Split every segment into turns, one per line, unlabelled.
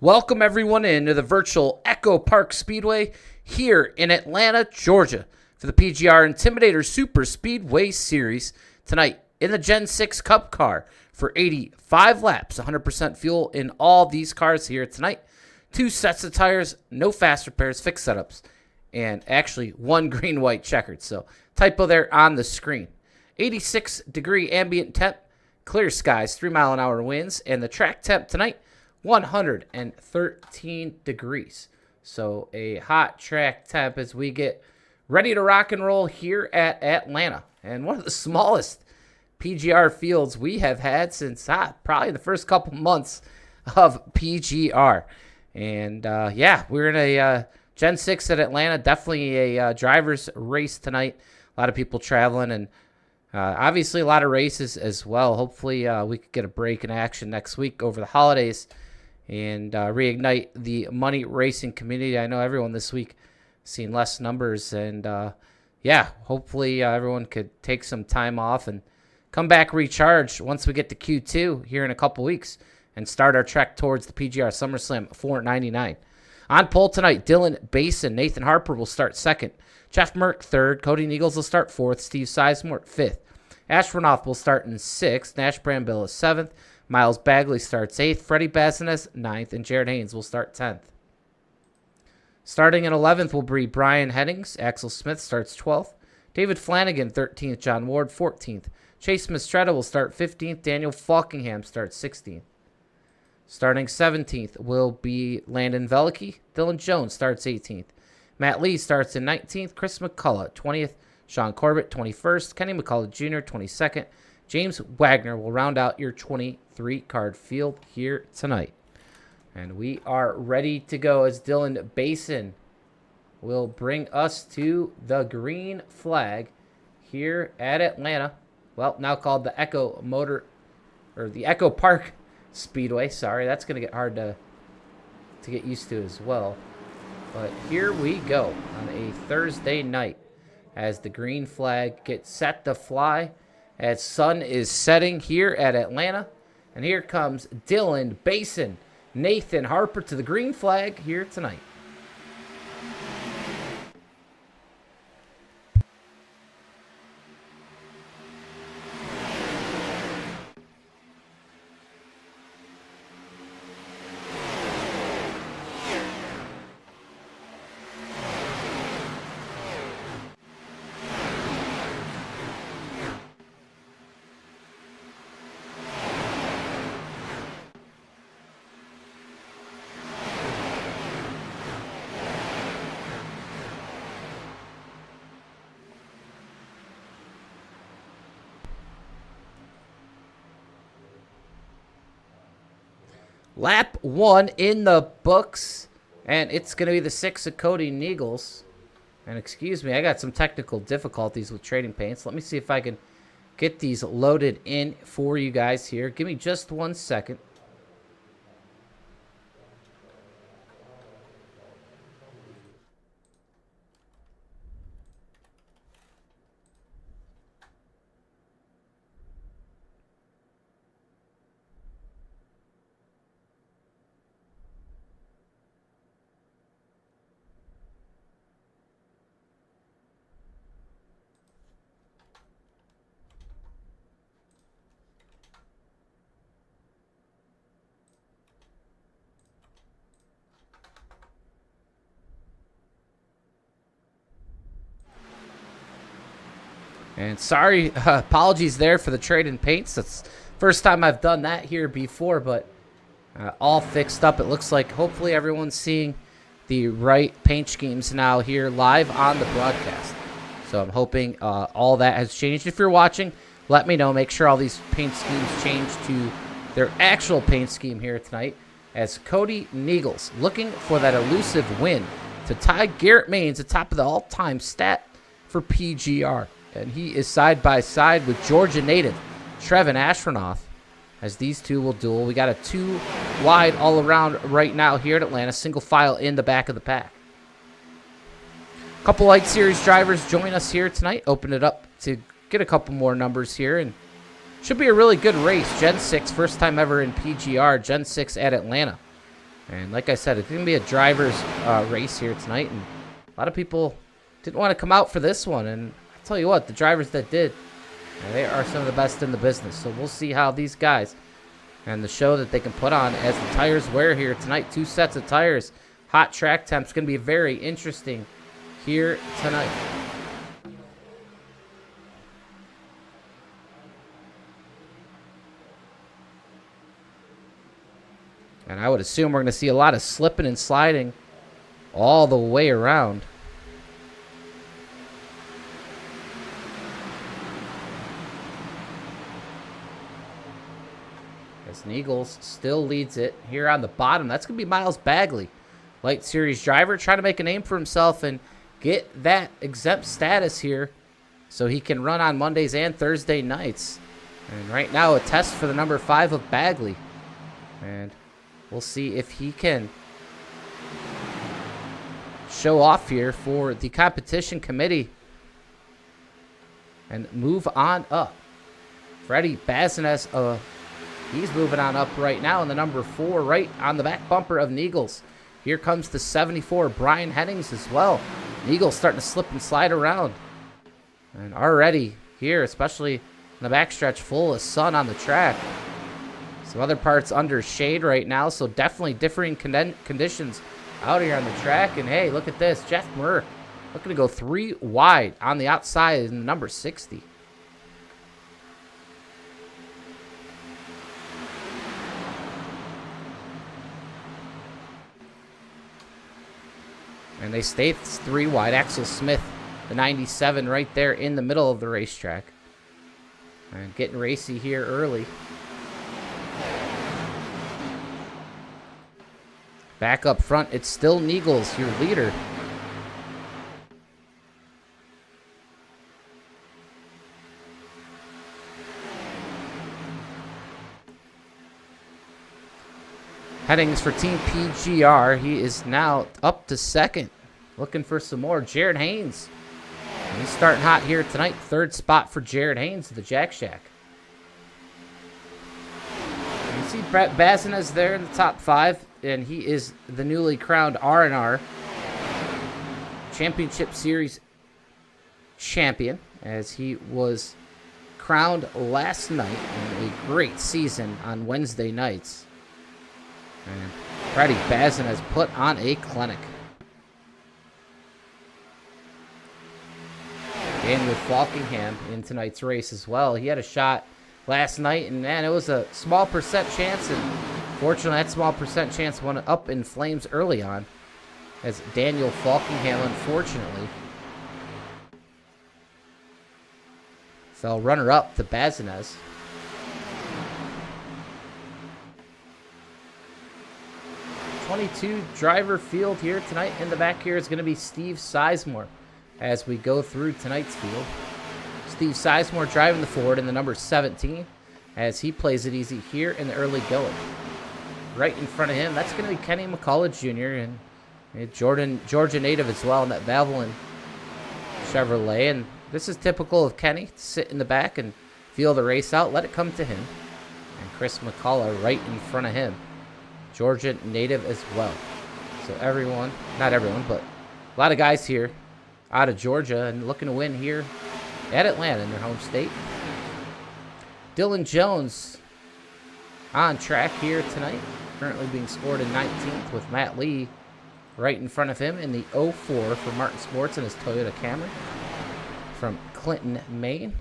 Welcome everyone into the virtual EchoPark Speedway here in Atlanta, Georgia for the PGR Intimidator Superspeedway Series tonight in the Gen-6 Cup car for 85 laps, 100% fuel in all these cars here tonight. 2 sets of tires, no fast repairs, fixed setups, and actually 1 green-white checkered. So typo there on the screen. 86-degree ambient temp, clear skies, 3-mile-an-hour winds, and the track temp tonight 113 degrees. So a hot track temp as we get ready to rock and roll here at Atlanta. And one of the smallest PGR fields we have had since probably the first couple months of PGR. And yeah, we're in a Gen-6 at Atlanta. Definitely a driver's race tonight. A lot of people traveling and obviously a lot of races as well. Hopefully we could get a break in action next week over the holidays and reignite the money racing community. I know everyone this week seen less numbers, and yeah, hopefully everyone could take some time off and come back recharged once we get to Q2 here in a couple weeks and start our trek towards the PGR SummerSlam 499. On pole tonight, Dylan Basin, Nathan Harper will start second. Jeff Merck third. Cody Neagles will start fourth. Steve Sizemore fifth. Ashronoff will start in sixth. Nash Brambill is seventh. Miles Bagley starts 8th, Freddie Bazinez 9th, and Jared Haynes will start 10th. Starting in 11th will be Brian Hennings. Axel Smith starts 12th. David Flanagan 13th, John Ward 14th. Chase Mistretta will start 15th. Daniel Falkingham starts 16th. Starting 17th will be Landon Velicky. Dylan Jones starts 18th. Matt Lee starts in 19th. Chris McCullough 20th. Sean Corbett 21st. Kenny McCullough Jr. 22nd. James Wagner will round out your 23-card field here tonight. And we are ready to go as Dylan Basin will bring us to the green flag here at Atlanta. Well, now called the EchoPark Speedway. Sorry, that's going to get hard to get used to as well. But here we go on a Thursday night as the green flag gets set to fly as sun is setting here at Atlanta. And here comes Dylan Basin, Nathan Harper to the green flag here tonight. Lap 1 in the books, and it's going to be the 6 of Cody Neagles. And excuse me, I got some technical difficulties with trading paints. Let me see if I can get these loaded in for you guys here. Give me just 1 second. And sorry, apologies there for the trade in paints. That's the first time I've done that here before, but all fixed up. It looks like hopefully everyone's seeing the right paint schemes now here live on the broadcast. So I'm hoping all that has changed. If you're watching, let me know. Make sure all these paint schemes change to their actual paint scheme here tonight as Cody Neagles looking for that elusive win to tie Garrett Maines atop of the all-time stat for PGR. And he is side by side with Georgia native Trevin Ashronoff as these two will duel. We got a 2 wide all around right now here at Atlanta. Single file in the back of the pack. A couple Light Series drivers join us here tonight. Open it up to get a couple more numbers here. And should be a really good race. Gen-6, first time ever in PGR. Gen-6 at Atlanta. And like I said, it's going to be a driver's race here tonight. And a lot of people didn't want to come out for this one. And I'll tell you what, the drivers that did, they are some of the best in the business. So we'll see how these guys and the show that they can put on as the tires wear here tonight. 2 sets of tires. Hot track temps. Going to be very interesting here tonight. And I would assume we're going to see a lot of slipping and sliding all the way around. As Eagles still leads it here on the bottom. That's going to be Miles Bagley, Light Series driver, trying to make a name for himself and get that exempt status here so he can run on Mondays and Thursday nights. And right now a test for the number 5 of Bagley. And we'll see if he can show off here for the competition committee and move on up. Freddie Bazinez, he's moving on up right now in the number 4, right on the back bumper of Neagles. Here comes the 74, Brian Hennings as well. Neagles starting to slip and slide around. And already here, especially in the backstretch, full of sun on the track. Some other parts under shade right now, so definitely differing conditions out here on the track. And hey, look at this. Jeff Murr looking to go 3 wide on the outside in the number 60. And they stay 3 wide. Axel Smith, the 97, right there in the middle of the racetrack. And getting racy here early. Back up front, it's still Neagles, your leader. Headings for Team PGR. He is now up to 2nd. Looking for some more. Jared Haynes. He's starting hot here tonight. 3rd spot for Jared Haynes, the Jack Shack. You see Brett Bazinez there in the top 5. And he is the newly crowned R&R Championship Series champion, as he was crowned last night in a great season on Wednesday nights. And Freddie Bazin has put on a clinic. Daniel Falkingham in tonight's race as well. He had a shot last night, and man, it was a small percent chance, and fortunately, that small percent chance went up in flames early on, as Daniel Falkingham, unfortunately, fell runner-up to Bazinez. '22 driver field here tonight. In the back here is going to be Steve Sizemore as we go through tonight's field. Steve Sizemore driving the Ford in the number 17 as he plays it easy here in the early going. Right in front of him, that's going to be Kenny McCullough Jr. and Georgia native as well in that Valvoline Chevrolet. And this is typical of Kenny, to sit in the back and feel the race out, let it come to him. And Chris McCullough right in front of him. Georgia native as well. So everyone, not everyone, but a lot of guys here out of Georgia and looking to win here at Atlanta in their home state. Dylan Jones on track here tonight, currently being scored in 19th with Matt Lee right in front of him in the 04 for Martin Sports and his Toyota Camry from Clinton, Maine.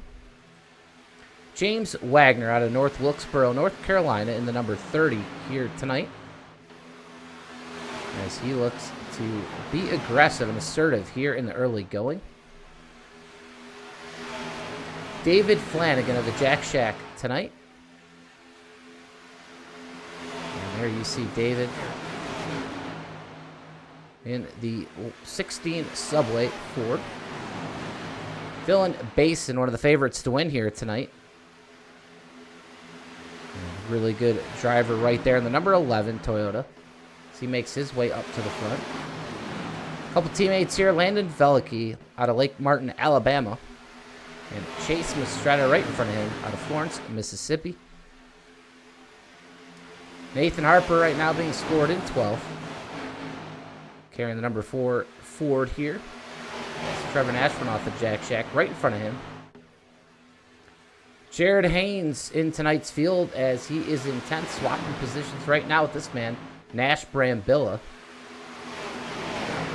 James Wagner out of North Wilkesboro, North Carolina in the number 30 here tonight, as he looks to be aggressive and assertive here in the early going. David Flanagan of the Jack Shack tonight. And there you see David in the 16 Subway Ford. Dylan Basin, one of the favorites to win here tonight. And really good driver right there in the number 11 Toyota. As he makes his way up to the front. A couple teammates here. Landon Velicky out of Lake Martin, Alabama. And Chase Mastretta right in front of him out of Florence, Mississippi. Nathan Harper right now being scored in 12th. Carrying the number 4 Ford here. That's Trevor Nash went off the Jack Shack right in front of him. Jared Haynes in tonight's field as he is intent swapping positions right now with this man, Nash Brambilla.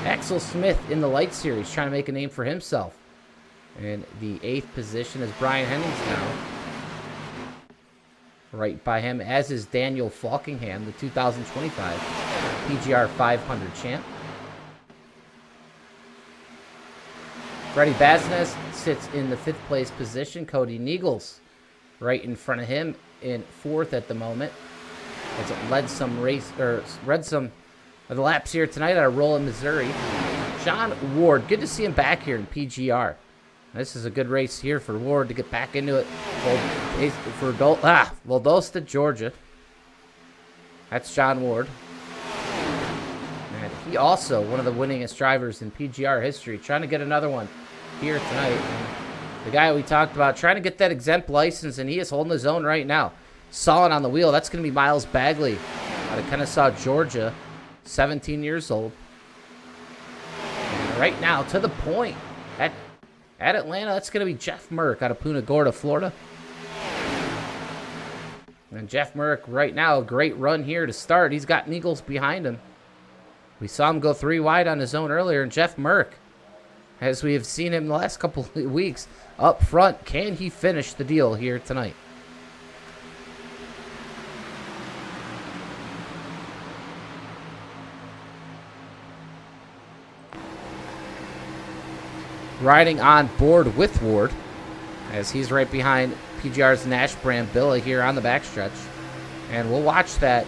Axel Smith in the light series trying to make a name for himself. And the 8th position is Brian Hennings now. Right by him, as is Daniel Falkingham, the 2025 PGR 500 champ. Freddie Basnes sits in the 5th place position. Cody Niegels right in front of him in 4th at the moment. As it led some of the laps here tonight at a roll in Missouri. John Ward, good to see him back here in PGR. This is a good race here for Ward to get back into it for Valdosta, Georgia. That's John Ward. And he also one of the winningest drivers in PGR history, trying to get another one here tonight. And the guy we talked about trying to get that exempt license, and he is holding his own right now. Solid on the wheel. That's going to be Miles Bagley out of Kennesaw, Georgia, 17 years old. And right now, to the point at Atlanta, that's going to be Jeff Merck out of Punta Gorda, Florida. And Jeff Merck right now, a great run here to start. He's got Niegels behind him. We saw him go 3 wide on his own earlier. And Jeff Merck, as we have seen him the last couple of weeks, up front, can he finish the deal here tonight? Riding on board with Ward, as he's right behind PGR's Nash Brambilla here on the backstretch. And we'll watch that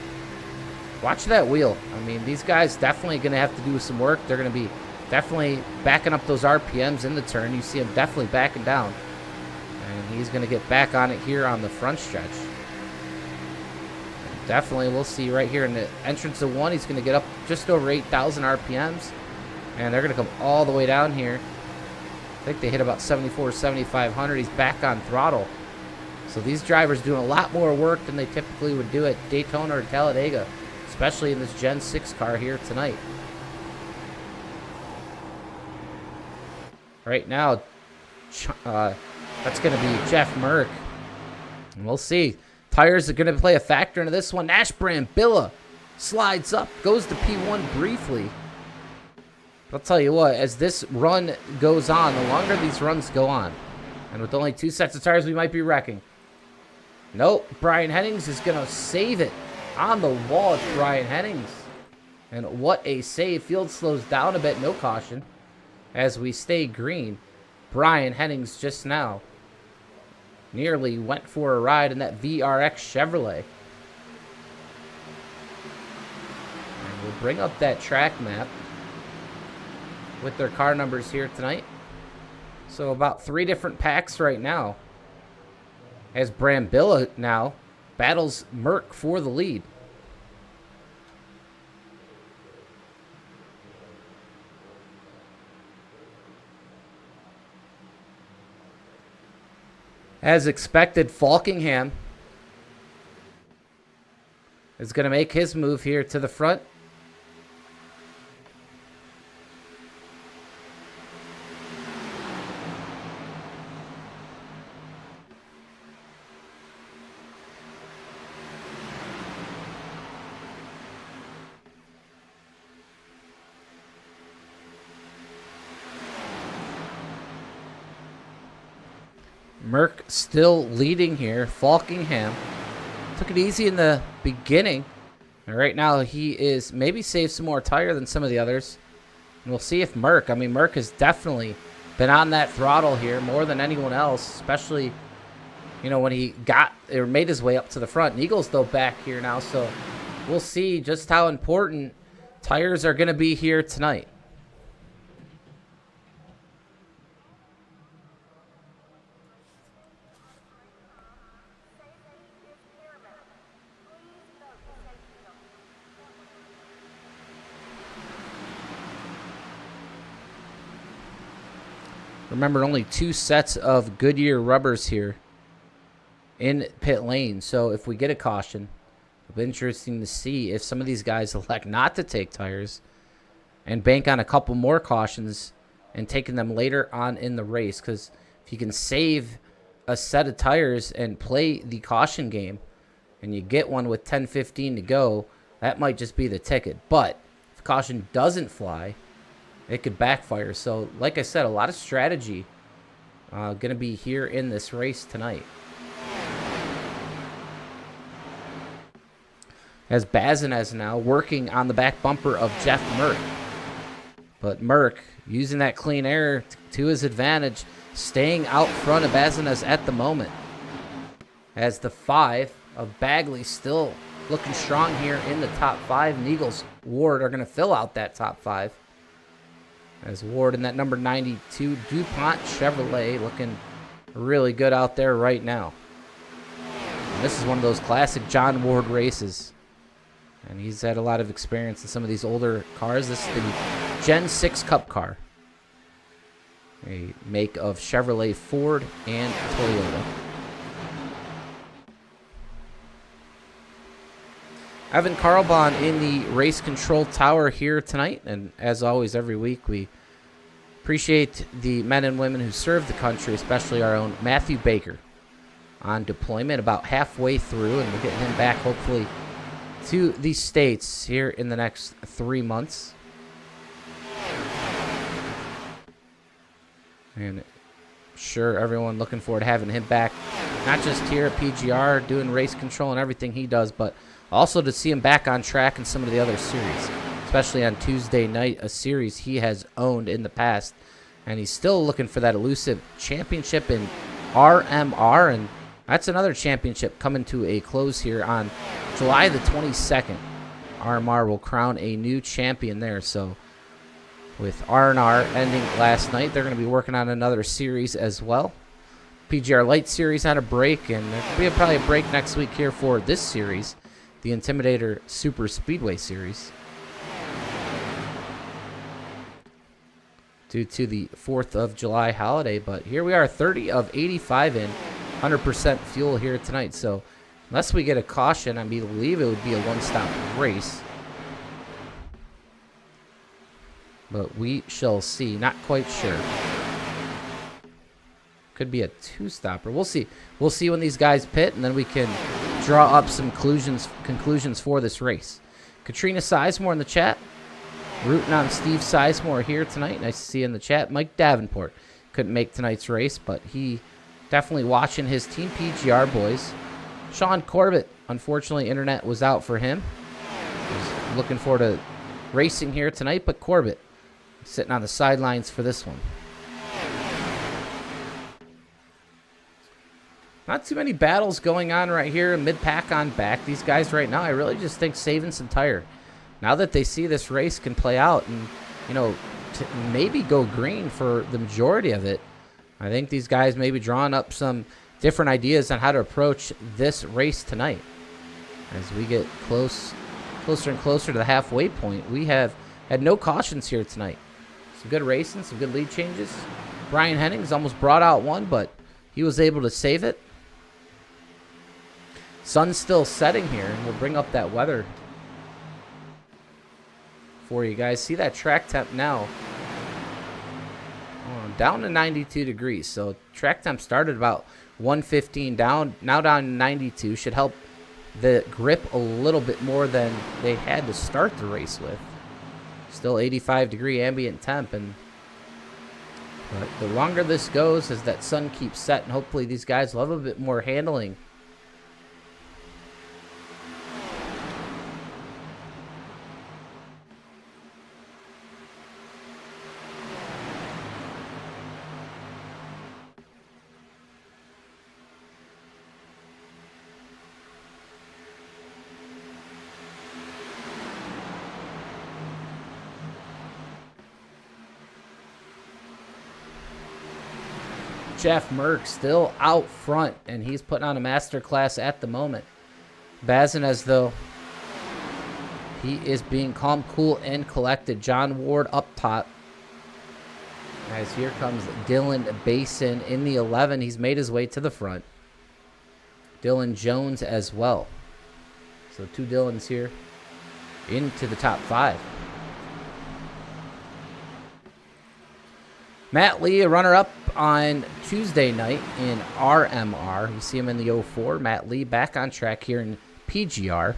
wheel. I mean, these guys definitely going to have to do some work. They're going to be definitely backing up those RPMs in the turn. You see him definitely backing down. And he's going to get back on it here on the front stretch. And definitely we'll see right here in the entrance of 1, he's going to get up just over 8,000 RPMs. And they're going to come all the way down here. I think they hit about 74, 7,500. He's back on throttle. So these drivers doing a lot more work than they typically would do at Daytona or Talladega, especially in this Gen-6 car here tonight. Right now, that's going to be Jeff Merck. And we'll see. Tires are going to play a factor into this one. Nash Brambilla slides up, goes to P1 briefly. I'll tell you what, as this run goes on, the longer these runs go on, and with only 2 sets of tires, we might be wrecking. Nope, Brian Hennings is going to save it on the wall. It's Brian Hennings. And what a save. Field slows down a bit, no caution, as we stay green. Brian Hennings just now nearly went for a ride in that VRX Chevrolet. And we'll bring up that track map with their car numbers here tonight. So about 3 different packs right now, as Brambilla now battles Merck for the lead. As expected, Falkingham is going to make his move here to the front. Merck still leading here. Falkingham took it easy in the beginning. And right now he is maybe saved some more tire than some of the others. And we'll see if Merck, I mean, Merck has definitely been on that throttle here more than anyone else, especially, you know, when he got or made his way up to the front. Eagles, though, back here now. So we'll see just how important tires are going to be here tonight. Remember, only 2 sets of Goodyear rubbers here in pit lane. So if we get a caution, It'll be interesting to see if some of these guys elect not to take tires and bank on a couple more cautions and taking them later on in the race. Because if you can save a set of tires and play the caution game and you get one with 10-15 to go, that might just be the ticket. But if caution doesn't fly, it could backfire. So, like I said, a lot of strategy going to be here in this race tonight. As Bazinez now working on the back bumper of Jeff Merck. But Merck using that clean air to his advantage, staying out front of Bazinez at the moment. As the 5 of Bagley still looking strong here in the top 5. Neagles, Ward are going to fill out that top 5. As Ward in that number 92 DuPont Chevrolet looking really good out there right now. And this is one of those classic John Ward races. And he's had a lot of experience in some of these older cars. This is the GEN-6 Cup car. A make of Chevrolet, Ford, and Toyota. Evan Karlbahn in the race control tower here tonight. And as always, every week, we appreciate the men and women who serve the country, especially our own Matthew Baker on deployment about halfway through. And we'll get him back, hopefully, to the States here in the next 3 months. And sure, everyone looking forward to having him back, not just here at PGR doing race control and everything he does, but also to see him back on track in some of the other series, especially on Tuesday night, a series he has owned in the past. And he's still looking for that elusive championship in RMR, and that's another championship coming to a close here on July the 22nd. RMR will crown a new champion there. So with R&R ending last night, they're going to be working on another series as well. PGR Light Series on a break, and there'll be probably a break next week here for this series, the Intimidator Superspeedway Series, due to the 4th of July holiday. But here we are, 30 of 85 in, 100% fuel here tonight. So unless we get a caution, I believe it would be a one-stop race. But we shall see. Not quite sure. Could be a two-stopper. We'll see. We'll see when these guys pit, and then we can draw up some conclusions for this race. Katrina Sizemore in the chat. Rooting on Steve Sizemore here tonight. Nice to see you in the chat. Mike Davenport couldn't make tonight's race, but he definitely watching his Team PGR boys. Sean Corbett, unfortunately, internet was out for him. He's looking forward to racing here tonight, but Corbett sitting on the sidelines for this one. Not too many battles going on right here. Mid-pack on back. These guys right now, I really just think saving some tire. Now that they see this race can play out and, you know, to maybe go green for the majority of it, I think these guys may be drawing up some different ideas on how to approach this race tonight. As we get closer and closer to the halfway point, we have had no cautions here tonight. Some good racing, some good lead changes. Brian Hennings almost brought out one, but he was able to save it. Sun's still setting here, and we'll bring up that weather for you guys. See that track temp now. Down to 92 degrees. So track temp started about 115 down. Now down to 92. Should help the grip a little bit more than they had to start the race with. Still 85-degree ambient temp. But the longer this goes, as that sun keeps setting, hopefully these guys will have a bit more handling. Jeff Merck still out front, and he's putting on a masterclass at the moment. Bazinez, though, he is being calm, cool, and collected. John Ward up top. As here comes Dylan Basin in the 11. He's made his way to the front. Dylan Jones as well. So 2 Dylans here into the top 5. Matt Lee, a runner-up on Tuesday night in RMR. You see him in the 04. Matt Lee back on track here in PGR.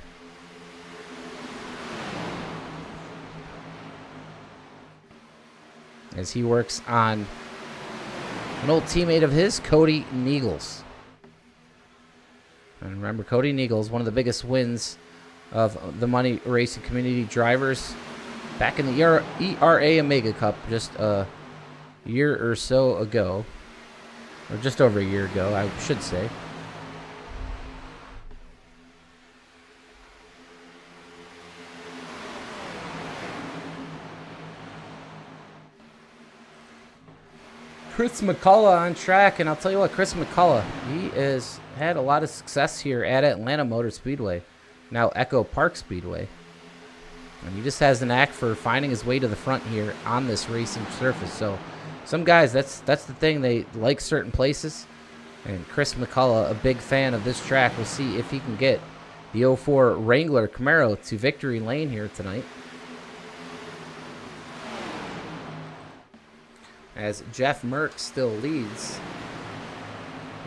As he works on an old teammate of his, Cody Neagles. And remember, Cody Neagles, one of the biggest wins of the Money Racing Community drivers back in the ERA Omega Cup just a year or so ago. Or just over a year ago, I should say. Chris McCullough on track, and I'll tell you what, Chris McCullough, he has had a lot of success here at Atlanta Motor Speedway, now EchoPark Speedway. And he just has an knack for finding his way to the front here on this racing surface. So some guys, that's the thing, they like certain places. And Chris McCullough, a big fan of this track. We'll see if he can get the 04 Wrangler Camaro to victory lane here tonight. As Jeff Merck still leads.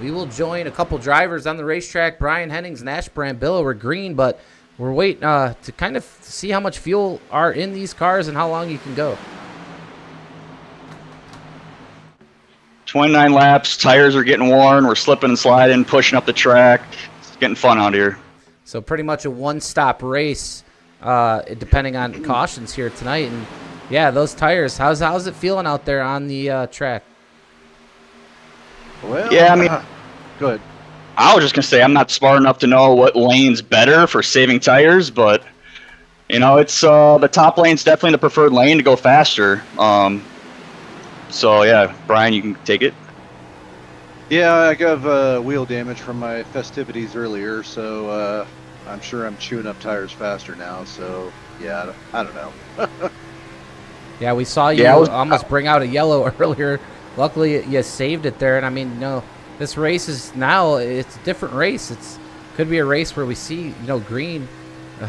We will join a couple drivers on the racetrack. Brian Hennings and Ash Brambillo are green, but we're waiting to kind of see how much fuel are in these cars and how long you can go.
29 laps, tires are getting worn, we're slipping and sliding, pushing up the track. It's getting fun out here.
So pretty much a one-stop race, depending on cautions here tonight. And yeah, those tires, how's it feeling out there on the track?
Well,
yeah, I mean,
good.
I was just going to say I'm not smart enough to know what lane's better for saving tires, but, you know, it's the top lane's definitely the preferred lane to go faster. So, yeah, Brian, you can take it.
Yeah, I got wheel damage from my festivities earlier, so I'm sure I'm chewing up tires faster now. So, yeah, I don't know.
Yeah, we saw you almost bring out a yellow earlier. Luckily, you saved it there. And, I mean, this race is now, it's a different race. It's could be a race where we see, green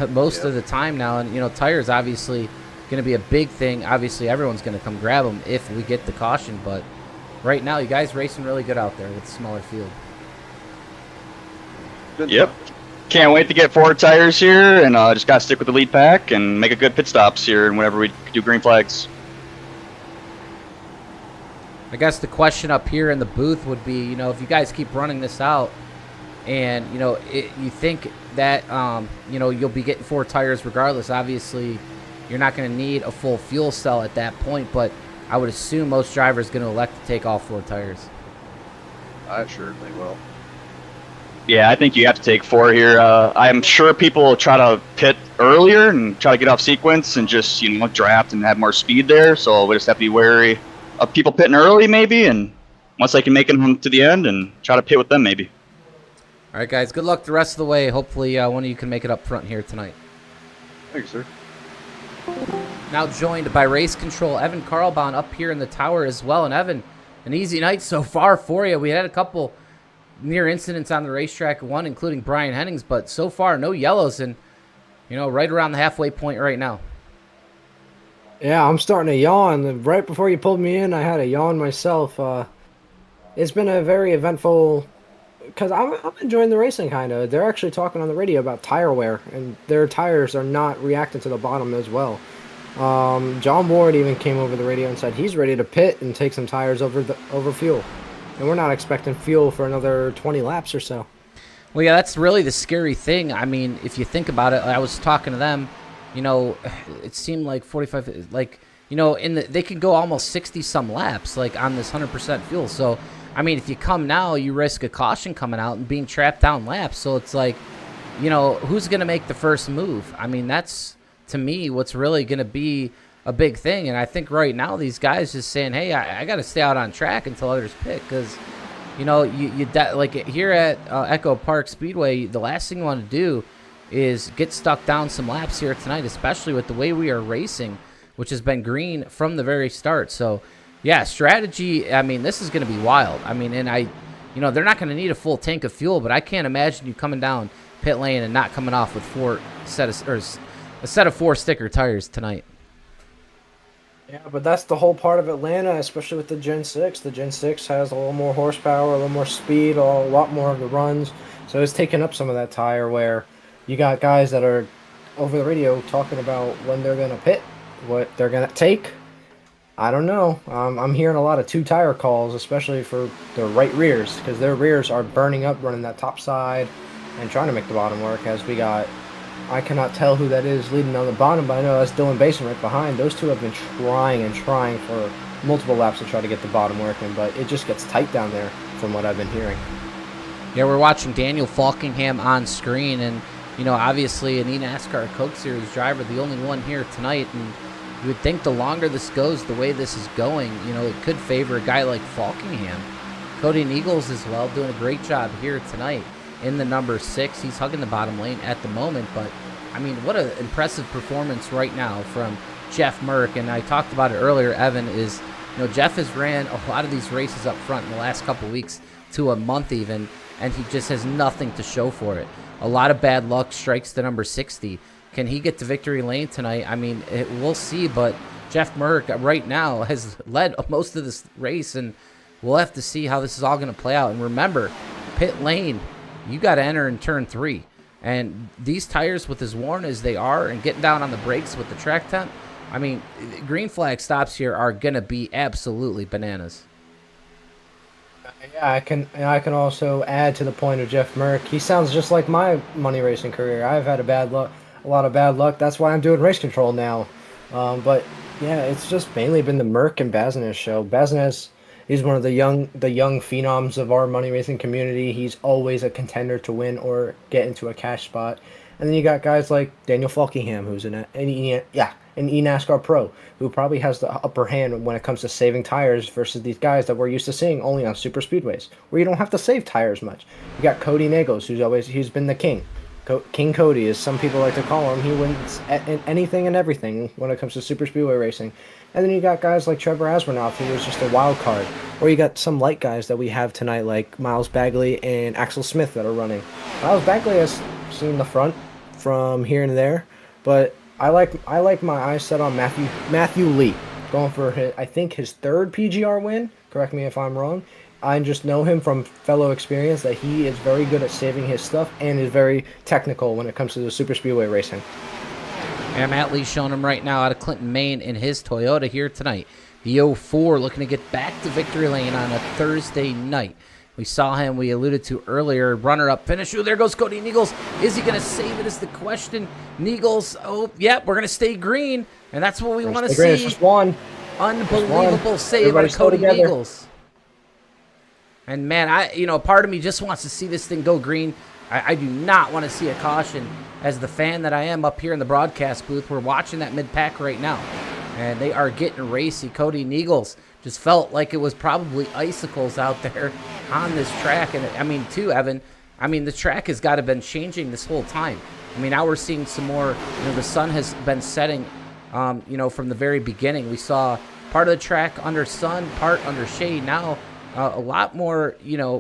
most of the time now. And, tires obviously going to be a big thing. Obviously, everyone's going to come grab them if we get the caution. But right now, you guys racing really good out there with the smaller field.
Yep. Can't wait to get 4 tires here, and just got to stick with the lead pack and make a good pit stops here and whenever we do green flags.
I guess the question up here in the booth would be, if you guys keep running this out and, you think that, you'll be getting 4 tires regardless. Obviously, you're not going to need a full fuel cell at that point, but I would assume most drivers are going to elect to take all 4 tires.
I certainly will.
Yeah, I think you have to take 4 here. I'm sure people will try to pit earlier and try to get off sequence and just, draft and have more speed there. So we just have to be wary of people pitting early maybe, and once they can make it to the end and try to pit with them maybe.
All right, guys, good luck the rest of the way. Hopefully one of you can make it up front here tonight.
Thank you, sir.
Now joined by Race Control, Evan Carlbahn up here in the tower as well. And Evan, an easy night so far for you. We had a couple near incidents on the racetrack, one including Brian Hennings, but so far no yellows, and right around the halfway point right now.
Yeah, I'm starting to yawn. Right before you pulled me in, I had a yawn myself. It's been a very eventful, because I'm enjoying the racing, kind of. They're actually talking on the radio about tire wear, and their tires are not reacting to the bottom as well. John Ward even came over the radio and said he's ready to pit and take some tires over fuel. And we're not expecting fuel for another 20 laps or so.
Well, yeah, that's really the scary thing. I mean, if you think about it, I was talking to them, it seemed like 45, they could go almost 60-some laps, on this 100% fuel. So, I mean, if you come now, you risk a caution coming out and being trapped down laps. So it's who's going to make the first move? I mean, that's, to me, what's really going to be a big thing. And I think right now these guys just saying, hey, I got to stay out on track until others pit, because here at EchoPark Speedway, the last thing you want to do is get stuck down some laps here tonight, especially with the way we are racing, which has been green from the very start. So yeah, strategy, I mean, this is going to be wild. I mean, and they're not going to need a full tank of fuel, but I can't imagine you coming down pit lane and not coming off with a set of 4 sticker tires tonight.
Yeah, but that's the whole part of Atlanta, especially with the Gen-6. The Gen-6 has a little more horsepower, a little more speed, a lot more of the runs. So it's taking up some of that tire where you got guys that are over the radio talking about when they're going to pit, what they're going to take. I don't know. I'm hearing a lot of 2-tire calls, especially for the right rears, because their rears are burning up running that top side and trying to make the bottom work, as we got... I cannot tell who that is leading on the bottom, but I know that's Dylan Basin right behind. Those two have been trying for multiple laps to try to get the bottom working, but it just gets tight down there from what I've been hearing.
Yeah, we're watching Daniel Falkingham on screen, and, you know, obviously an eNASCAR Coke Series driver, the only one here tonight, and you would think the longer this goes, the way this is going, you know, it could favor a guy like Falkingham. Cody Nichols as well, doing a great job here tonight in the number 6. He's hugging the bottom lane at the moment, but I mean, what an impressive performance right now from Jeff Merck. And I talked about it earlier, Evan, is, you know, Jeff has ran a lot of these races up front in the last couple weeks to a month even, and he just has nothing to show for it. A lot of bad luck, strikes to number 60. Can he get to victory lane tonight? I mean, we'll see, but Jeff Merck right now has led most of this race, and we'll have to see how this is all going to play out. And remember, pit lane, you got to enter in turn 3. And these tires, with as worn as they are and getting down on the brakes with the track temp, I mean, green flag stops here are going to be absolutely bananas.
Yeah, I can also add to the point of Jeff Merck. He sounds just like my money racing career. I've had a lot of bad luck. That's why I'm doing race control now. But yeah, it's just mainly been the Merck and Bazinez show. Bazinez, he's one of the young phenoms of our money racing community. He's always a contender to win or get into a cash spot. And then you got guys like Daniel Falkingham, who's an eNASCAR pro, who probably has the upper hand when it comes to saving tires versus these guys that we're used to seeing only on super speedways, where you don't have to save tires much. You got Cody Nagos, he's been the king. King Cody, as some people like to call him. He wins at anything and everything when it comes to super speedway racing. And then you got guys like Trevor Asmanoff, who was just a wild card. Or you got some light guys that we have tonight, like Miles Bagley and Axel Smith, that are running. Miles Bagley has seen the front from here and there, but I like my eyes set on Matthew Lee, going for I think his 3rd PGR win. Correct me if I'm wrong. I just know him from fellow experience that he is very good at saving his stuff and is very technical when it comes to the super speedway racing.
And Matt Lee's showing him right now out of Clinton, Maine in his Toyota here tonight. The 04 looking to get back to victory lane on a Thursday night. We saw him, we alluded to earlier, runner-up finish. Ooh, there goes Cody Nichols. Is he going to save it is the question. Nichols, oh, yep, we're going to stay green, and that's what we want to see.
Just one.
Unbelievable save by Cody Nichols. And man, part of me just wants to see this thing go green. I do not want to see a caution. As the fan that I am up here in the broadcast booth, we're watching that mid-pack right now. And they are getting racy. Cody Nichols just felt like it was probably icicles out there on this track. And I mean, too, Evan, the track has got to have been changing this whole time. I mean, now we're seeing some more, the sun has been setting, from the very beginning. We saw part of the track under sun, part under shade. Now, a lot more,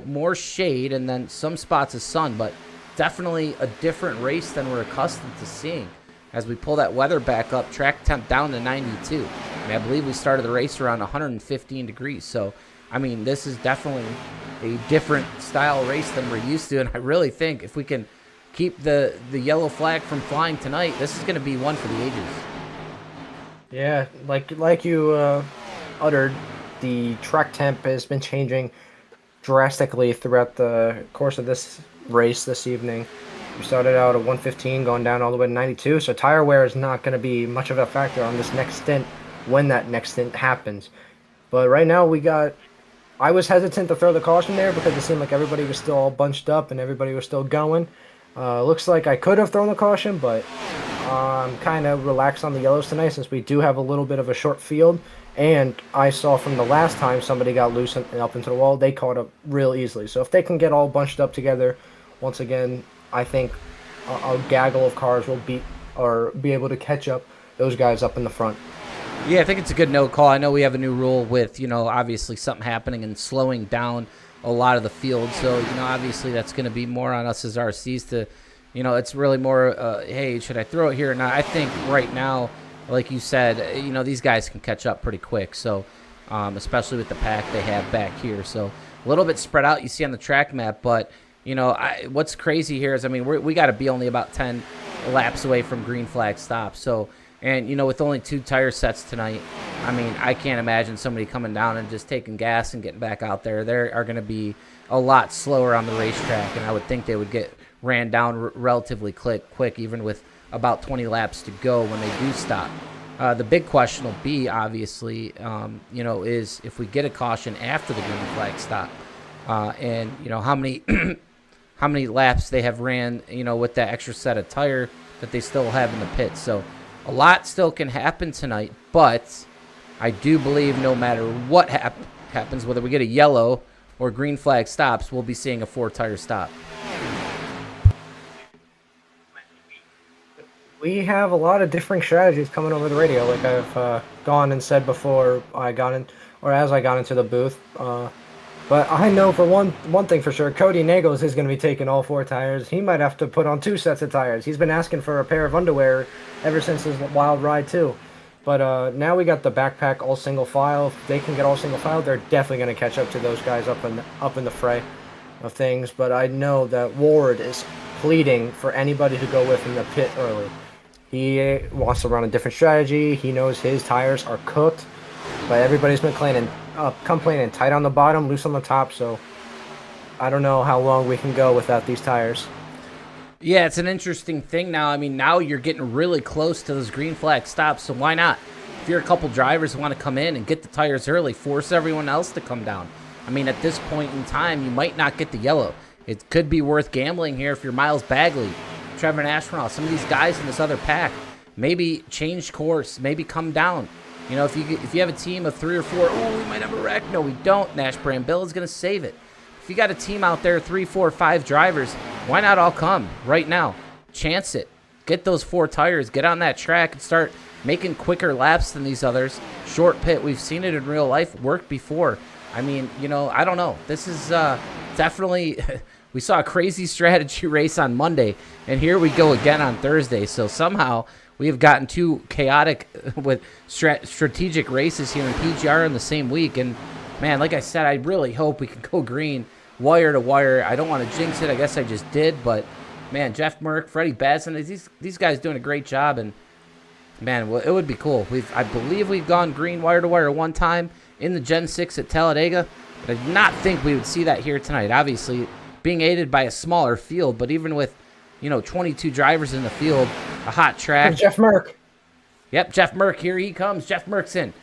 more shade, and then some spots of sun, but definitely a different race than we're accustomed to seeing. As we pull that weather back up, track temp down to 92. I believe we started the race around 115 degrees. So, this is definitely a different style race than we're used to. And I really think if we can keep the yellow flag from flying tonight, this is going to be one for the ages.
Yeah, like you uttered, the track temp has been changing drastically throughout the course of this race this evening. We started out at 115, going down all the way to 92, so tire wear is not going to be much of a factor on this next stint when that next stint happens. But right now I was hesitant to throw the caution there because it seemed like everybody was still all bunched up and everybody was still going. Looks like I could have thrown the caution, but I'm kind of relaxed on the yellows tonight since we do have a little bit of a short field. And I saw from the last time somebody got loose and up into the wall, they caught up real easily. So if they can get all bunched up together, once again, I think a gaggle of cars will be able to catch up those guys up in the front.
Yeah, I think it's a good no call. I know we have a new rule with, obviously something happening and slowing down a lot of the field. So, obviously that's going to be more on us as RCs to, you know, it's really more, hey, should I throw it here or not? I think right now, like you said, you know, these guys can catch up pretty quick. So, especially with the pack they have back here. So a little bit spread out, you see on the track map. But, you know, what's crazy here is, I mean, we got to be only about 10 laps away from green flag stop. So, and, you know, with only 2 tire sets tonight, I mean, I can't imagine somebody coming down and just taking gas and getting back out there. They are going to be a lot slower on the racetrack, and I would think they would get ran down relatively quick, even with about 20 laps to go when they do stop. The big question will be, obviously, you know, is if we get a caution after the green flag stop, and, you know, how many how many laps they have ran, you know, with that extra set of tire that they still have in the pit. So a lot still can happen tonight, but I do believe no matter what happens, whether we get a yellow or green flag stops, we'll be seeing a 4-tire stop.
We have a lot of different strategies coming over the radio, like I've gone and said before as I got into the booth. But I know for one thing for sure, Cody Nagels is going to be taking all 4 tires. He might have to put on 2 sets of tires. He's been asking for a pair of underwear ever since his wild ride too. But now we got the backpack all single file. If they can get all single file, they're definitely going to catch up to those guys up in the fray of things. But I know that Ward is pleading for anybody to go with him to pit early. He wants to run a different strategy. He knows his tires are cooked, but everybody's been complaining tight on the bottom, loose on the top. So I don't know how long we can go without these tires.
Yeah, it's an interesting thing now. I mean, now you're getting really close to those green flag stops, so why not? If you're a couple drivers who want to come in and get the tires early, force everyone else to come down. I mean, at this point in time, you might not get the yellow. It could be worth gambling here if you're Miles Bagley, Trevor Nashville, some of these guys in this other pack. Maybe change course, maybe come down. You know, if you have a team of 3 or 4, oh, we might have a wreck. No, we don't. Nash Brambill is going to save it. If you got a team out there, 3, 4, 5 drivers, why not all come right now? Chance it. Get those 4 tires. Get on that track and start making quicker laps than these others. Short pit. We've seen it in real life work before. I mean, you know, I don't know. This is definitely... We saw a crazy strategy race on Monday, and here we go again on Thursday. So somehow we have gotten too chaotic with strategic races here in PGR in the same week. And, man, like I said, I really hope we can go green wire to wire. I don't want to jinx it. I guess I just did. But, man, Jeff Merck, Freddie Bazin, these guys doing a great job. And, man, well, it would be cool. I believe we've gone green wire to wire one time in the Gen-6 at Talladega. But I did not think we would see that here tonight. Obviously, being aided by a smaller field, but even with, you know, 22 drivers in the field, a hot track.
And Jeff Merck.
Yep, Jeff Merck, here he comes. Jeff Merck's in,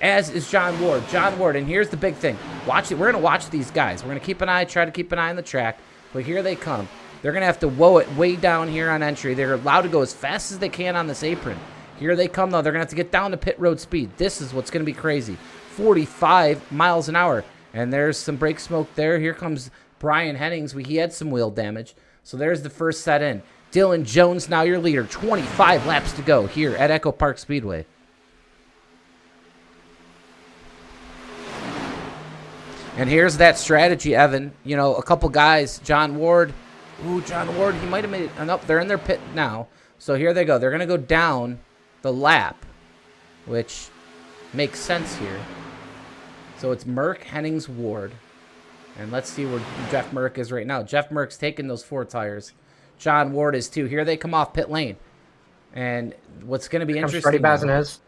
as is John Ward. John Ward, and here's the big thing. Watch it. We're going to watch these guys. We're going to try to keep an eye on the track, but here they come. They're going to have to woe it way down here on entry. They're allowed to go as fast as they can on this apron. Here they come, though. They're going to have to get down to pit road speed. This is what's going to be crazy. 45 miles an hour, and there's some brake smoke there. Here comes Brian Hennings. He had some wheel damage. So there's the first set in. Dylan Jones, now your leader. 25 laps to go here at EchoPark Speedway. And here's that strategy, Evan. You know, a couple guys. John Ward. Ooh, John Ward, he might have made it. Nope, they're in their pit now. So here they go. They're going to go down the lap, which makes sense here. So it's Merck, Hennings, Ward. And let's see where Jeff Merck is right now. Jeff Merck's taking those 4 tires. John Ward is too. Here they come off pit lane. And what's going to be interesting...
Freddie Bazinez.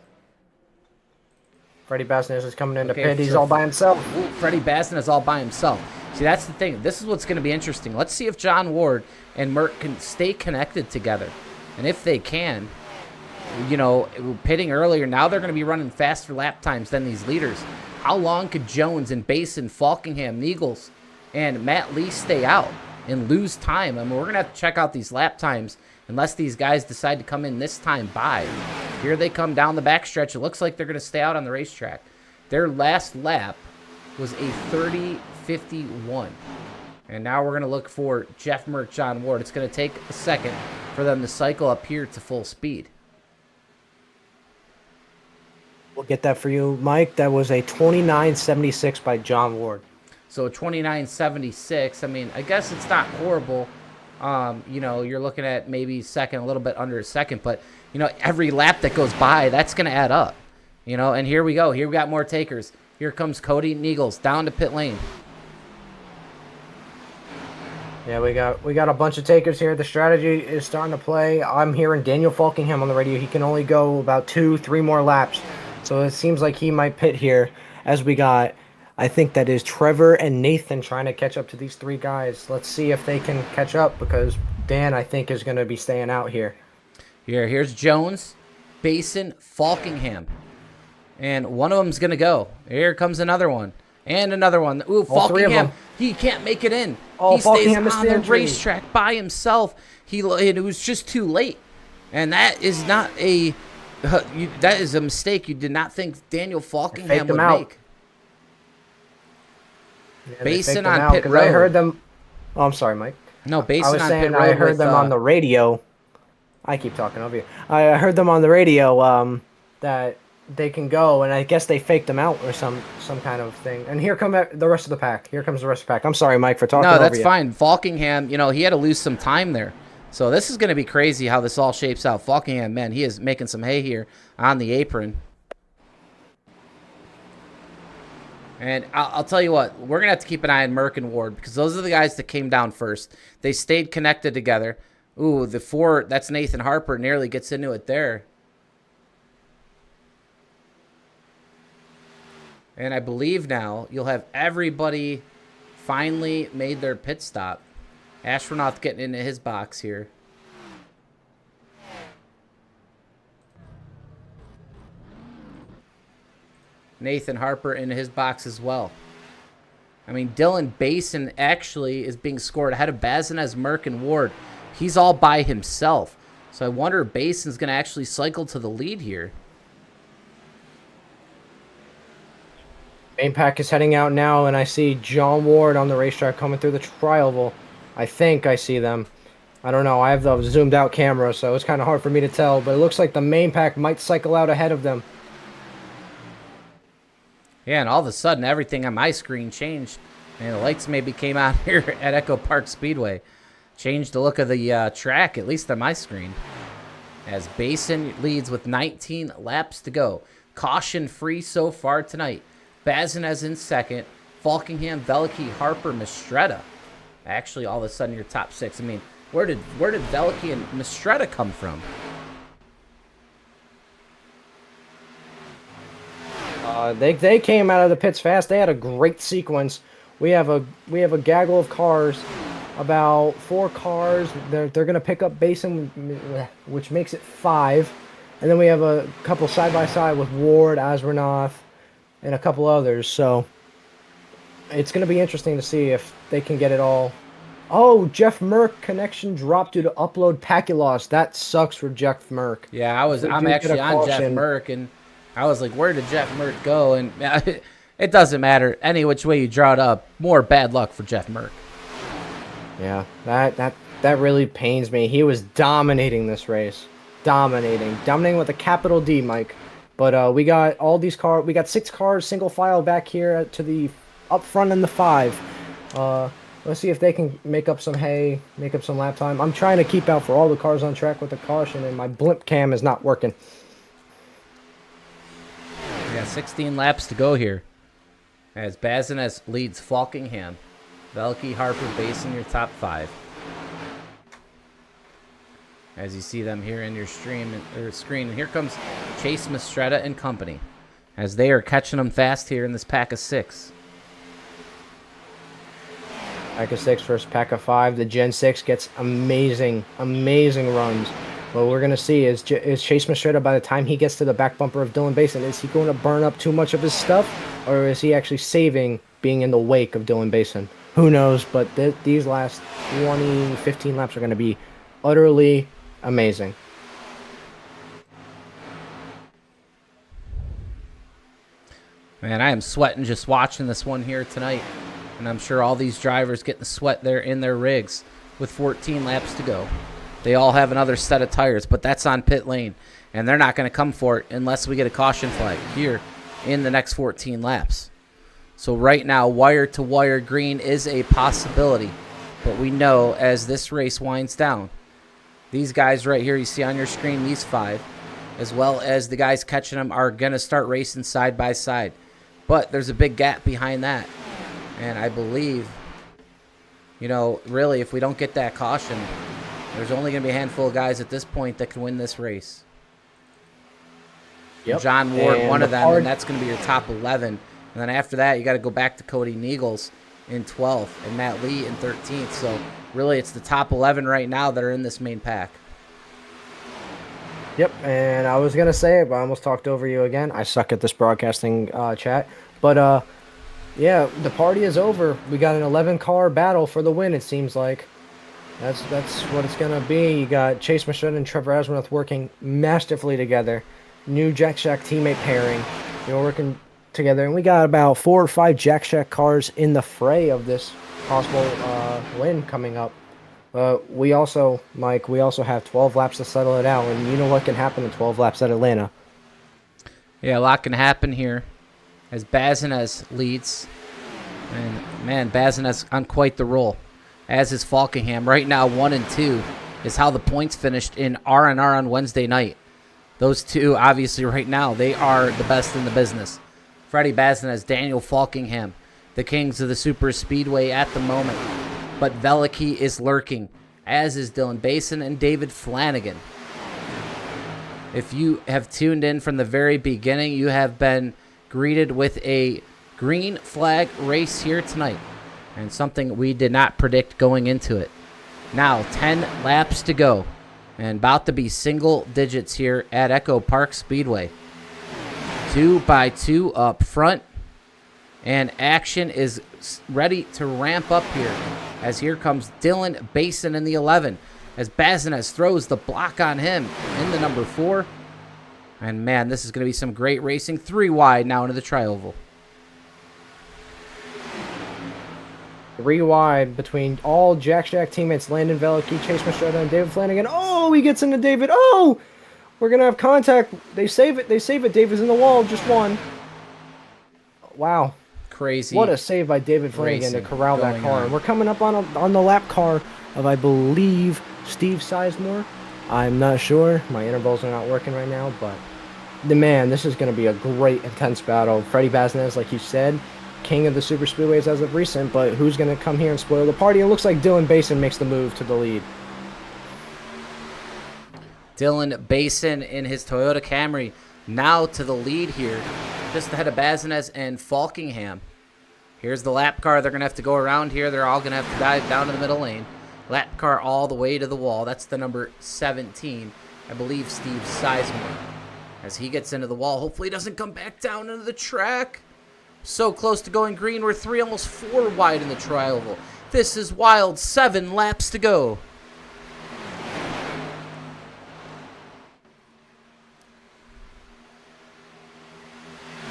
Freddie Bazinez is coming into pit. He's all by himself.
Ooh, Freddie Bazinez is all by himself. See, that's the thing. This is what's going to be interesting. Let's see if John Ward and Merck can stay connected together. And if they can, you know, pitting earlier, now they're going to be running faster lap times than these leaders. How long could Jones and Basin, Falkingham, Niegels, and Matt Lee stay out and lose time? I mean, we're going to have to check out these lap times unless these guys decide to come in this time by. Here they come down the backstretch. It looks like they're going to stay out on the racetrack. Their last lap was a 30:51. And now we're going to look for Jeff Merck, John Ward. It's going to take a second for them to cycle up here to full speed.
We'll get that for you, Mike. That was a 29.76 by John Ward.
So 29.76. I mean, I guess it's not horrible. You know, you're looking at maybe second, a little bit under a second, but, you know, every lap that goes by, that's going to add up. You know, and here we go. Here we got more takers. Here comes Cody Neagles down to pit lane.
Yeah, we got a bunch of takers here. The strategy is starting to play. I'm hearing Daniel Falkingham on the radio. He can only go about 2-3 more laps. So it seems like he might pit here as we got, I think that is Trevor and Nathan trying to catch up to these 3 guys. Let's see if they can catch up because Dan, I think, is going to be staying out here.
Here's Jones, Basin, Falkingham. And one of them's going to go. Here comes another one. And another one. Ooh, Falkingham. He can't make it in.
Oh,
he stays
Falkingham
on the racetrack by himself. It was just too late. And that is not a... that is a mistake you did not think Daniel Falkingham would make.
Yeah,
Basin on pit road.
I heard them... Oh, I'm sorry, Mike.
No, Basin on pit road.
I heard them on the radio. I keep talking over you. I heard them on the radio that they can go, and I guess they faked them out or some kind of thing. And here come the rest of the pack. Here comes the rest of the pack. I'm sorry, Mike, for talking over you.
No, that's fine. Falkingham, you know, he had to lose some time there. So this is going to be crazy how this all shapes out. Falkingham, man, he is making some hay here on the apron. And I'll tell you what, we're going to have to keep an eye on Merck and Ward because those are the guys that came down first. They stayed connected together. Ooh, the 4, that's Nathan Harper, nearly gets into it there. And I believe now you'll have everybody finally made their pit stop. Astronaut getting into his box here. Nathan Harper into his box as well. I mean, Dylan Basin actually is being scored ahead of Bazinez, Merck, and Ward. He's all by himself. So I wonder if Basin's going to actually cycle to the lead here.
Main pack is heading out now, and I see John Ward on the racetrack coming through the tri-oval. I think I see them. I don't know. I have the zoomed out camera, so it's kind of hard for me to tell, but it looks like the main pack might cycle out ahead of them.
Yeah, and all of a sudden, everything on my screen changed. And the lights maybe came out here at EchoPark Speedway. Changed the look of the track, at least on my screen. As Basin leads with 19 laps to go. Caution free so far tonight. Bazinez in second. Falkingham, Veliky, Harper, Mistretta. Actually, all of a sudden, your top 6. I mean, where did Veliky and Mistretta come from?
They came out of the pits fast. They had a great sequence. We have a gaggle of cars, about 4 cars. They're gonna pick up Basin, which makes it 5, and then we have a couple side by side with Ward, Asranoff, and a couple others. So it's gonna be interesting to see if they can get it all. Oh, Jeff Merck connection dropped due to upload packet loss. That sucks for Jeff Merck.
Yeah, I'm actually on Jeff Merck, and I was like, where did Jeff Merck go? And it doesn't matter. Any which way you draw it up, more bad luck for Jeff Merck.
Yeah, that really pains me. He was dominating this race. Dominating with a capital D, Mike. But we got all these cars. We got 6 cars, single file back here to the up front in the 5. Let's see if they can make up some hay, make up some lap time. I'm trying to keep out for all the cars on track with the caution, and my blimp cam is not working.
We got 16 laps to go here. As Bazinez leads Falkingham. Veliky, Harper, Basin, your top 5. As you see them here in your screen. And here comes Chase Mistretta and company. As they are catching them fast here in this pack of 6.
Pack of 6 versus pack of 5. The Gen-6 gets amazing runs. What we're going to see is Chase Mistretta, by the time he gets to the back bumper of Dylan Basin, is he going to burn up too much of his stuff? Or is he actually saving being in the wake of Dylan Basin? Who knows? But these last 20, 15 laps are going to be utterly amazing.
Man, I am sweating just watching this one here tonight. And I'm sure all these drivers getting the sweat there in their rigs with 14 laps to go. They all have another set of tires, but that's on pit lane. And they're not going to come for it unless we get a caution flag here in the next 14 laps. So right now, wire-to-wire green is a possibility. But we know as this race winds down, these guys right here you see on your screen, these 5, as well as the guys catching them, are going to start racing side by side. But there's a big gap behind that. And I believe, you know, really, if we don't get that caution, there's only going to be a handful of guys at this point that can win this race.
Yep.
John Ward,
And
one of them, and that's going to be your top 11. And then after that, you got to go back to Cody Niegels in 12th and Matt Lee in 13th. So really, it's the top 11 right now that are in this main pack.
Yep, and I was going to say it, but I almost talked over you again. I suck at this broadcasting chat. But, yeah, the party is over. We got an 11-car battle for the win, it seems like. That's what it's going to be. You got Chase Machette and Trevor Asmuth working masterfully together. New Jack Shack teammate pairing. You know, working together. And we got about 4 or 5 Jack Shack cars in the fray of this possible win coming up. We also, Mike, have 12 laps to settle it out. And you know what can happen in 12 laps at Atlanta.
Yeah, a lot can happen here as Bazinez leads. And, man, Bazinez on quite the roll, as is Falkingham. Right now, 1 and 2 is how the points finished in R&R on Wednesday night. Those two, obviously, right now, they are the best in the business. Freddie Bazinez, Daniel Falkingham, the kings of the super speedway at the moment. But Veliky is lurking, as is Dylan Basin and David Flanagan. If you have tuned in from the very beginning, you have been greeted with a green flag race here tonight, and something we did not predict going into it. Now, 10 laps to go, and about to be single digits here at EchoPark Speedway. 2x2 up front, and action is ready to ramp up here, as here comes Dylan Basin in the 11, as Bazinez throws the block on him in the number 4. And man, this is going to be some great racing. 3 wide now into the tri-oval.
3 wide between all Jack Shack teammates, Landon Veliky, Chase Mastretta, and David Flanagan. Oh, he gets into David. Oh, we're going to have contact. They save it. David's in the wall. Just one. Wow.
Crazy.
What a save by David Flanagan to corral that car. And we're coming up on the lap car of, I believe, Steve Sizemore. I'm not sure. My intervals are not working right now, but this is going to be a great, intense battle. Freddie Bazinez, like you said, king of the super speedways as of recent, but who's going to come here and spoil the party? It looks like Dylan Basin makes the move to the lead.
Dylan Basin in his Toyota Camry now to the lead here, just ahead of Bazinez and Falkingham. Here's the lap car. They're going to have to go around here. They're all going to have to dive down to the middle lane. Lap car all the way to the wall. That's the number 17, I believe, Steve Sizemore. As he gets into the wall, hopefully he doesn't come back down into the track. So close to going green. We're 3, almost 4 wide in the tri-oval. This is wild. 7 laps to go.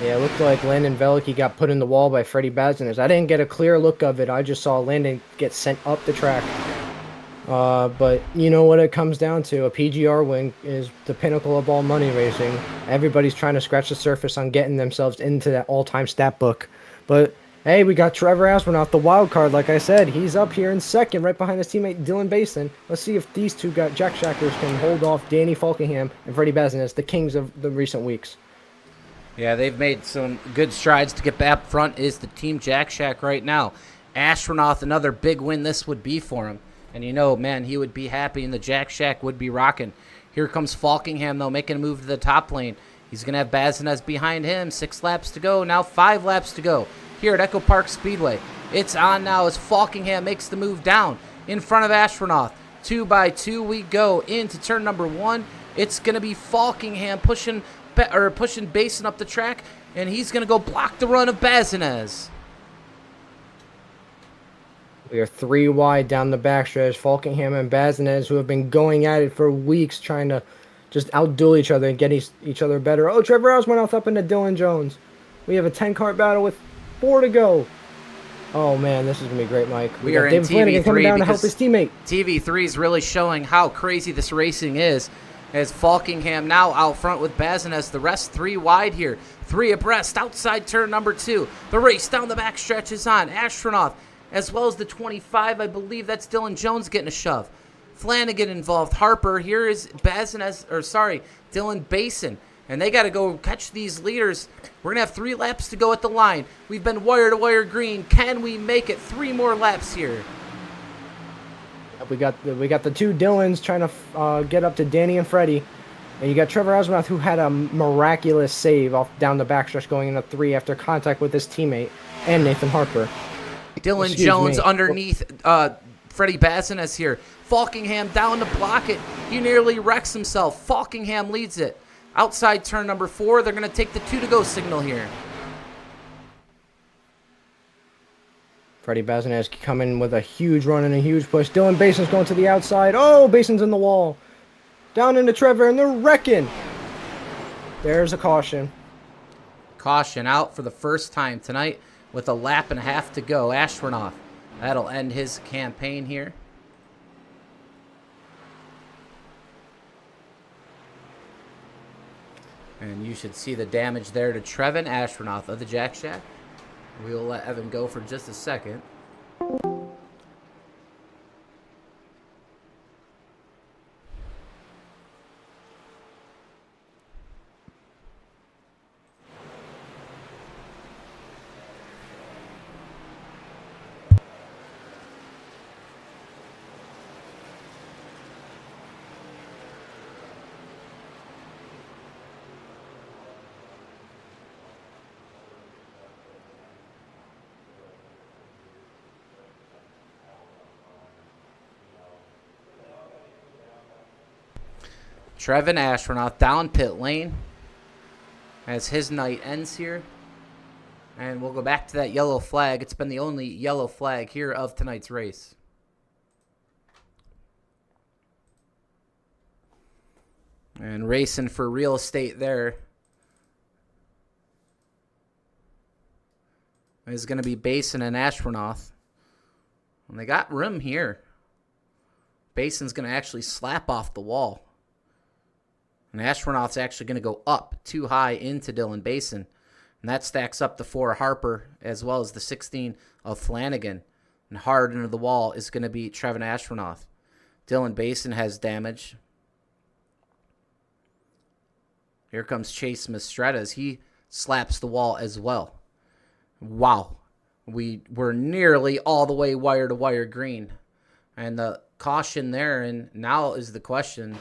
Yeah, it looked like Landon Veliky got put in the wall by Freddie Bazinez. I didn't get a clear look of it. I just saw Landon get sent up the track. But you know what it comes down to? A PGR win is the pinnacle of all money racing. Everybody's trying to scratch the surface on getting themselves into that all-time stat book. But, hey, we got Trevor Asmuth, the wild card, like I said. He's up here in second, right behind his teammate Dylan Basin. Let's see if these two Jack Shackers can hold off Danny Falkingham and Freddie Bazinez, the kings of the recent weeks.
Yeah, they've made some good strides to get back up front. Is the Team Jack Shack right now. Astronaut, another big win this would be for him. And you know, man, he would be happy and the Jack Shack would be rocking. Here comes Falkingham, though, making a move to the top lane. He's going to have Bazinez behind him. 6 laps to go. Now 5 laps to go here at EchoPark Speedway. It's on now as Falkingham makes the move down in front of Astronaut. 2x2 we go into turn number 1. It's going to be Falkingham pushing Basin up the track, and he's going to go block the run of Bazinez.
We are 3 wide down the backstretch. Falkingham and Bazinez, who have been going at it for weeks, trying to just outduel each other and get each other better. Oh, Trevor Asmuth up into Dylan Jones. We have a 10-car battle with 4 to go. Oh, man, this is going to be great, Mike.
We are
David
in
Flanagan coming down
TV3
to help his teammate.
TV3 is really showing how crazy this racing is, as Falkingham now out front with Bazinez. The rest 3 wide here. 3 abreast outside turn number 2. The race down the backstretch is on. Astronaut as well as the 25. I believe that's Dylan Jones getting a shove. Flanagan involved. Harper. Here is Dylan Basin. And they got to go catch these leaders. We're going to have 3 laps to go at the line. We've been wire to wire green. Can we make it 3 more laps here?
We got the 2 Dylans trying to get up to Danny and Freddie. And you got Trevor Asmuth, who had a miraculous save off down the backstretch going into 3 after contact with his teammate and Nathan Harper.
Dylan Jones underneath Freddie Bazinas here. Falkingham down to block it. He nearly wrecks himself. Falkingham leads it. Outside turn number 4. They're going to take the 2 to go signal here.
Freddie Bazinas coming with a huge run and a huge push. Dylan Basin's going to the outside. Oh, Basin's in the wall. Down into Trevor, and they're wrecking. There's a caution.
Caution out for the first time tonight with a lap and a half to go. Ashwinoff. That'll end his campaign here. And you should see the damage there to Trevin Ashwinoff of the Jack Shack. We'll let Evan go for just a second. Trevin Ashwinoff down pit lane as his night ends here. And we'll go back to that yellow flag. It's been the only yellow flag here of tonight's race. And racing for real estate there is going to be Basin and Ashwinoff. And they got room here. Basin's going to actually slap off the wall. And Ashwinoff's actually going to go up too high into Dylan Basin. And that stacks up the 4 Harper as well as the 16 of Flanagan. And hard into the wall is going to be Trevin Ashwinoff. Dylan Basin has damage. Here comes Chase Mistretta as he slaps the wall as well. Wow. We were nearly all the way wire to wire green. And the caution there, and now is the question,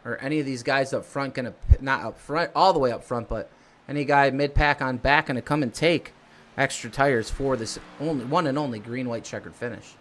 are any of these guys up front going to, not up front, all the way up front, but any guy mid-pack on back going to come and take extra tires for this one and only green-white checkered finish?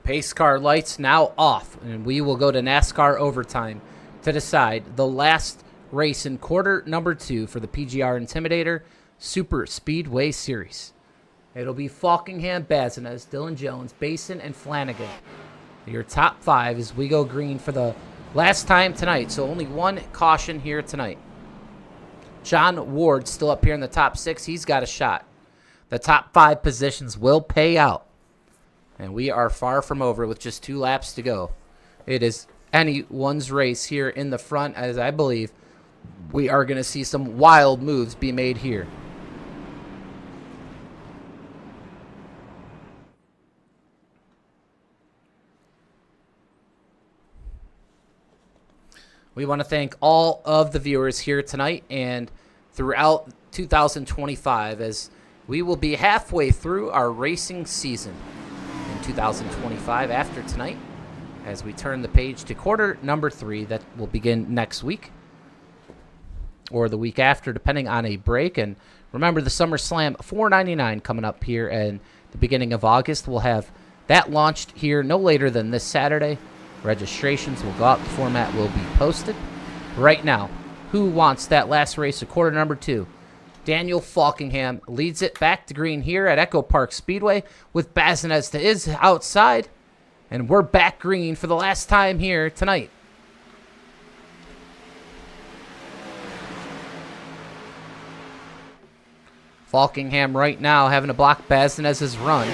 Pace car lights now off, and we will go to NASCAR overtime to decide the last race in quarter number 2 for the PGR Intimidator Superspeedway Series. It'll be Falkingham, Bazinas, Dylan Jones, Basin, and Flanagan. Your top 5 as we go green for the last time tonight, so only one caution here tonight. John Ward still up here in the top 6. He's got a shot. The top 5 positions will pay out. And we are far from over with just 2 laps to go. It is anyone's race here in the front, as I believe we are going to see some wild moves be made here. We want to thank all of the viewers here tonight and throughout 2025, as we will be halfway through our racing season. 2025 after tonight, as we turn the page to quarter number 3 that will begin next week. or the week after, depending on a break. And remember, the SummerSlam $4.99 coming up here in the beginning of August. We'll have that launched here no later than this Saturday. Registrations will go out. The format will be posted. Right now, who wants that last race of quarter number 2? Daniel Falkingham leads it back to green here at EchoPark Speedway with Bazinez to his outside. And we're back green for the last time here tonight. Falkingham right now having to block Bazinez's run.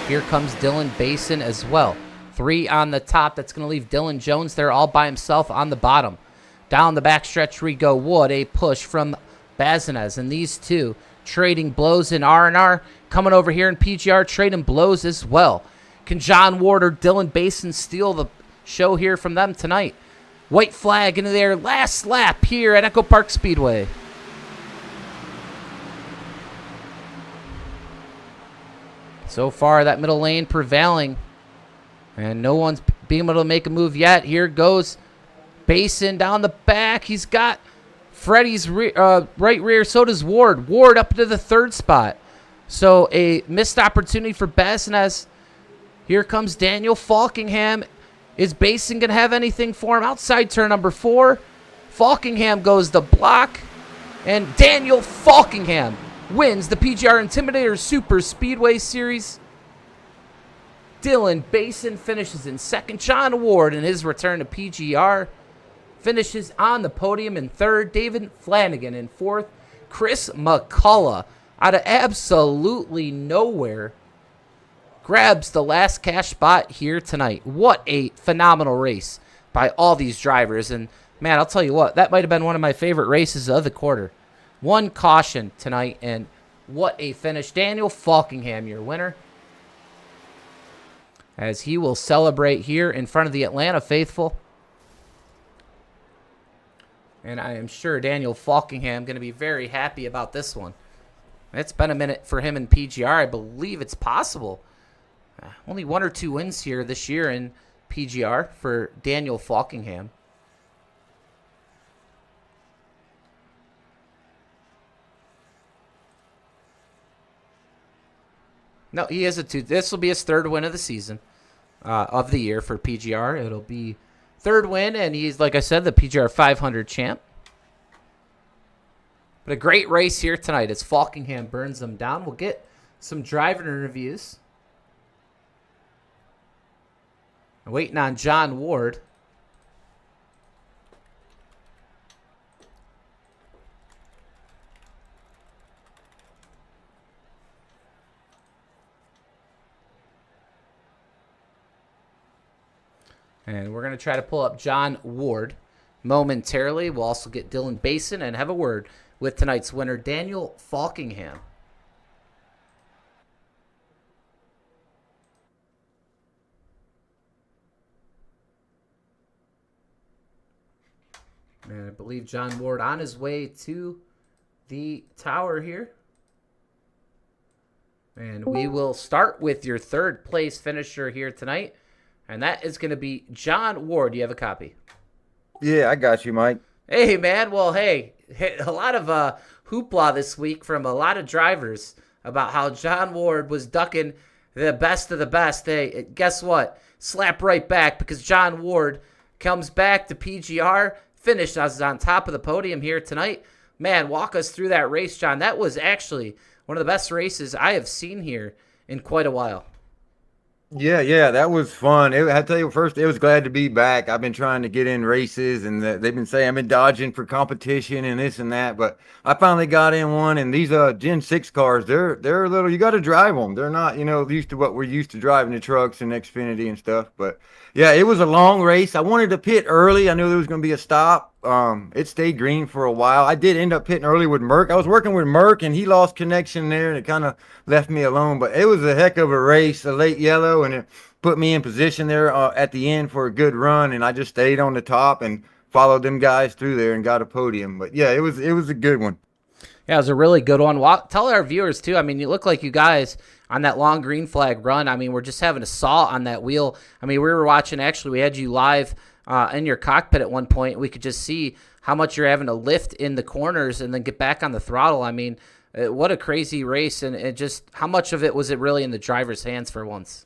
Here comes Dylan Basin as well. 3 on the top. That's going to leave Dylan Jones there all by himself on the bottom. Down the backstretch we go. What a push from Bazinez. And these two trading blows in R&R. Coming over here in PGR, trading blows as well. Can John Ward or Dylan Basin steal the show here from them tonight? White flag into their last lap here at EchoPark Speedway. So far, that middle lane prevailing. And no one's being able to make a move yet. Here goes Basin down the back. He's got Freddie's right rear. So does Ward. Ward up to the 3rd spot. So a missed opportunity for Bazinez. Here comes Daniel Falkingham. Is Basin going to have anything for him? Outside turn number 4. Falkingham goes the block. And Daniel Falkingham wins the PGR Intimidator Superspeedway Series. Dylan Basin finishes in 2nd. John Ward in his return to PGR finishes on the podium in 3rd. David Flanagan in 4th. Chris McCullough out of absolutely nowhere grabs the last cash spot here tonight. What a phenomenal race by all these drivers. And, man, I'll tell you what, that might have been one of my favorite races of the quarter. 1 caution tonight, and what a finish. Daniel Falkingham, your winner, as he will celebrate here in front of the Atlanta faithful. And I am sure Daniel Falkingham going to be very happy about this one. It's been a minute for him in PGR. I believe it's possible. Only 1 or 2 wins here this year in PGR for Daniel Falkingham. No, he has a 2. This will be his 3rd win of the season, of the year for PGR. It'll be 3rd win, and he's, like I said, the PGR 500 champ. But a great race here tonight as Falkingham burns them down. We'll get some driver interviews. Waiting on John Ward. And we're going to try to pull up John Ward momentarily. We'll also get Dylan Basin and have a word with tonight's winner, Daniel Falkingham. And I believe John Ward on his way to the tower here. And we will start with your 3rd place finisher here tonight. And that is going to be John Ward. Do you have a copy?
Yeah, I got you, Mike.
Hey, man. Well, hey, a lot of hoopla this week from a lot of drivers about how John Ward was ducking the best of the best. Hey, guess what? Slap right back, because John Ward comes back to PGR, finished as on top of the podium here tonight. Man, walk us through that race, John. That was actually one of the best races I have seen here in quite a while.
Yeah, that was fun. I tell you, first, it was glad to be back. I've been trying to get in races, and they've been saying I've been dodging for competition and this and that, but I finally got in one. And these Gen-6 cars, they're a little, you got to drive them. They're not, used to what we're used to driving, the trucks and Xfinity and stuff. But yeah, it was a long race. I wanted to pit early. I knew there was going to be a stop. It stayed green for a while. I did end up pitting early with Merck. I was working with Merck, and he lost connection there, and it kind of left me alone. But it was a heck of a race, a late yellow, and it put me in position there at the end for a good run. And I just stayed on the top and followed them guys through there and got a podium. But yeah, it was a good one.
Yeah, it was a really good one. Tell our viewers, too. I mean, you look like you guys on that long green flag run. I mean, we're just having a saw on that wheel. I mean, we were watching, actually, we had you live in your cockpit at one point. We could just see how much you're having to lift in the corners and then get back on the throttle. I mean, what a crazy race, and just how much of it was it really in the driver's hands for once?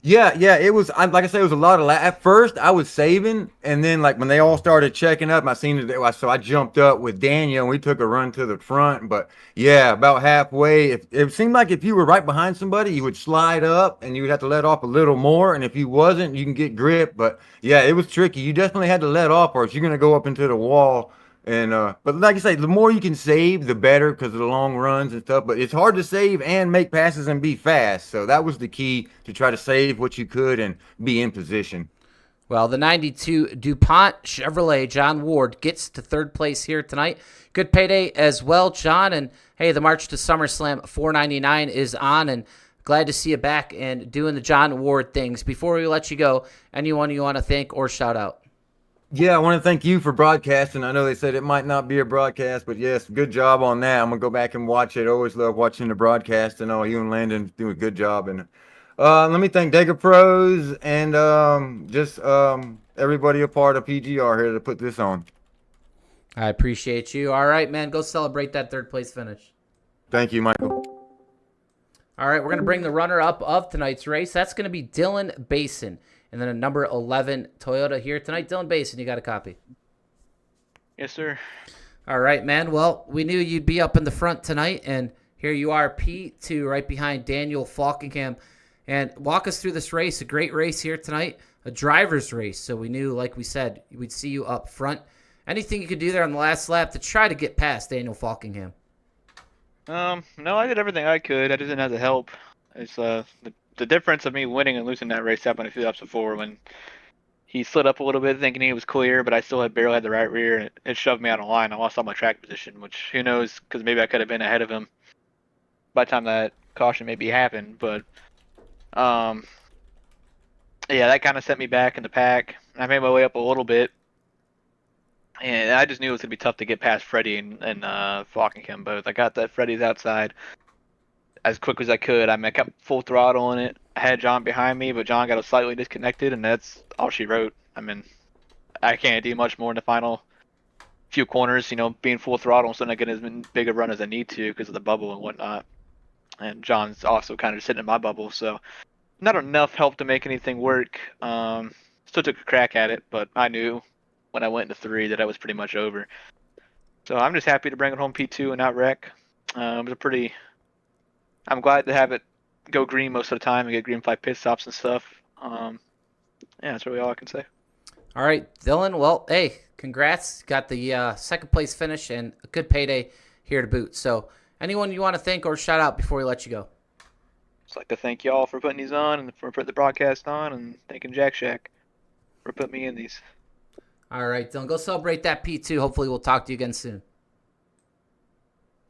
Yeah, it was. Like I said, it was a lot of. At first, I was saving, and then like when they all started checking up, I seen it. So I jumped up with Daniel, and we took a run to the front. But yeah, about halfway, it seemed like if you were right behind somebody, you would slide up, and you would have to let off a little more. And if you wasn't, you can get grip. But yeah, it was tricky. You definitely had to let off, or you're gonna go up into the wall. And but like I say, the more you can save, the better because of the long runs and stuff. But it's hard to save and make passes and be fast. So that was the key, to try to save what you could and be in position.
Well, the 92 DuPont Chevrolet John Ward gets to third place here tonight. Good payday as well, John. And hey, the March to SummerSlam 499 is on, and glad to see you back and doing the John Ward things. Before we let you go, anyone you want to thank or shout out?
Yeah, I want to thank you for broadcasting. I know they said it might not be a broadcast, but yes, good job on that. I'm gonna go back and watch it. Always love watching the broadcast. And you and Landon do a good job. And let me thank Dega Pros and just everybody a part of PGR here to put this on.
I appreciate you. All right, man, go celebrate that third place finish.
Thank you, Michael.
All right, we're gonna bring the runner-up of tonight's race. That's gonna be Dylan Basin. And then a number 11 Toyota here tonight. Dylan Basin, you got a copy?
Yes, sir.
All right, man. Well, we knew you'd be up in the front tonight, and here you are, P2, right behind Daniel Falkingham. And walk us through this race. A great race here tonight, a driver's race. So we knew, like we said, we'd see you up front. Anything you could do there on the last lap to try to get past Daniel Falkingham?
No, I did everything I could. I just didn't have the help. It's the difference of me winning and losing that race happened a few laps before, when he slid up a little bit thinking he was clear, but I still barely had the right rear, and it shoved me out of line. I lost all my track position, which who knows, because maybe I could have been ahead of him by the time that caution maybe happened. But yeah, that kind of set me back in the pack. I made my way up a little bit, and I just knew it was going to be tough to get past Freddie and Falkingham both. I got that Freddie's outside as quick as I could. I mean, I kept full throttle on it. I had John behind me, but John got slightly disconnected, and that's all she wrote. I mean, I can't do much more in the final few corners, being full throttle and still not getting as big a run as I need to because of the bubble and whatnot. And John's also kind of sitting in my bubble, so not enough help to make anything work. Still took a crack at it, but I knew when I went into 3 that I was pretty much over. So I'm just happy to bring it home P2 and not wreck. It was I'm glad to have it go green most of the time and get green flag pit stops and stuff. Yeah, that's really all I can say.
All right, Dylan. Well, hey, congrats. Got the second place finish and a good payday here to boot. So anyone you want to thank or shout out before we let you go?
Just like to thank y'all for putting these on and for putting the broadcast on, and thanking Jack Shack for putting me in these.
All right, Dylan. Go celebrate that P2. Hopefully we'll talk to you again soon.